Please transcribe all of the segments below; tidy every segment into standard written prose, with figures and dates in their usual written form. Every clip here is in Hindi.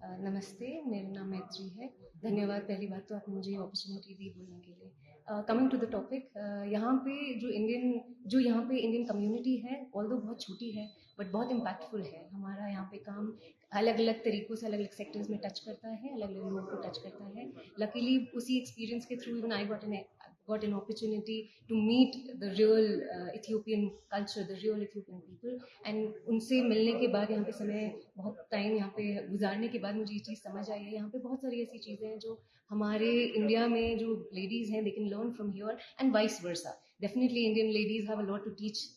नमस्ते, मेरा नाम मैत्री है। धन्यवाद पहली बात तो आपने मुझे ये अपॉर्चुनिटी दी बोलने के लिए। कमिंग टू द टॉपिक, यहाँ पे जो यहाँ पे इंडियन कम्युनिटी है, ऑल्दो बहुत छोटी है बट बहुत इम्पैक्टफुल है। हमारा यहाँ पे काम अलग-अलग तरीकों से अलग-अलग सेक्टर्स में टच करता है, अलग-अलग लोगों को टच करता है। लकीली उसी एक्सपीरियंस के through even I got an opportunity to meet the real Ethiopian culture, the real Ethiopian people and उनसे मिलने के बाद यहाँ पे बहुत टाइम यहाँ पे गुजारने के बाद मुझे ये चीज़ समझ आई है। यहाँ पे बहुत सारी ऐसी चीज़ें हैं जो हमारे इंडिया में जो लेडीज़ हैं they can learn from here and vice versa. Definitely Indian ladies have a lot to teach.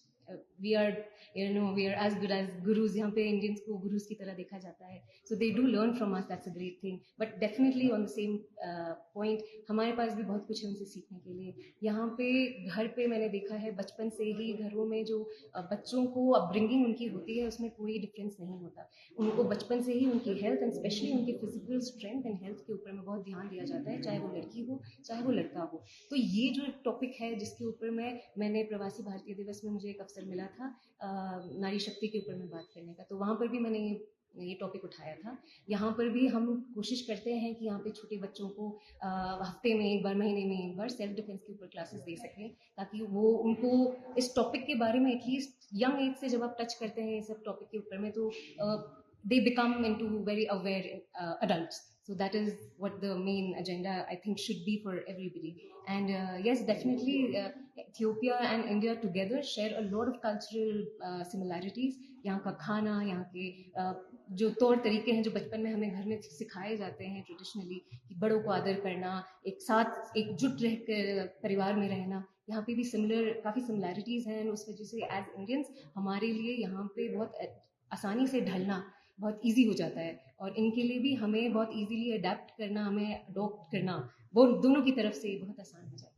We are as good as gurus. यहाँ पे इंडियंस को गुरुज की तरह देखा जाता है, so they do learn from us, that's a great thing. But definitely on the same point हमारे पास भी बहुत कुछ है उनसे सीखने के लिए। यहाँ पे घर पे मैंने देखा है बचपन से ही घरों में जो बच्चों को अपब्रिंगिंग उनकी होती है उसमें कोई डिफरेंस नहीं होता। उनको बचपन से ही उनकी हेल्थ एंड स्पेशली उनके फिजिकल स्ट्रेंथ एंड हेल्थ के ऊपर में बहुत ध्यान दिया जाता है, चाहे वो लड़की हो चाहे वो लड़का हो। तो ये जो टॉपिक है जिसके ऊपर मैंने प्रवासी भारतीय दिवस में मुझे एक अवसर मिला था नारी शक्ति के ऊपर में बात करने का, तो वहाँ पर भी मैंने ये टॉपिक उठाया था। यहाँ पर भी हम कोशिश करते हैं कि यहाँ पे छोटे बच्चों को हफ्ते में एक बार, महीने में एक बार सेल्फ डिफेंस के ऊपर क्लासेस दे सकें, ताकि वो उनको इस टॉपिक के बारे में एटलीस्ट यंग एज से जब आप टच करते हैं इस सब टॉपिक के ऊपर में, तो they become into very aware adults. So that is what the main agenda I think should be for everybody. And yes, definitely Ethiopia and India together share a lot of cultural similarities. यहाँ का खाना, यहाँ के जो तौर तरीके हैं जो बचपन में हमें घर में सिखाए जाते हैं ट्रेडिशनली, कि बड़ों को आदर करना, एक साथ एकजुट रह कर परिवार में रहना, यहाँ पे भी काफ़ी सिमिलैरिटीज़ हैं। उस वजह से एज इंडियंस हमारे लिए यहाँ पे बहुत आसानी से ढलना बहुत ईजी हो जाता है, और इनके लिए भी हमें बहुत ईजीली अडेप्ट करना, हमें अडॉप्ट करना, वो दोनों की तरफ से बहुत आसान हो जाता है।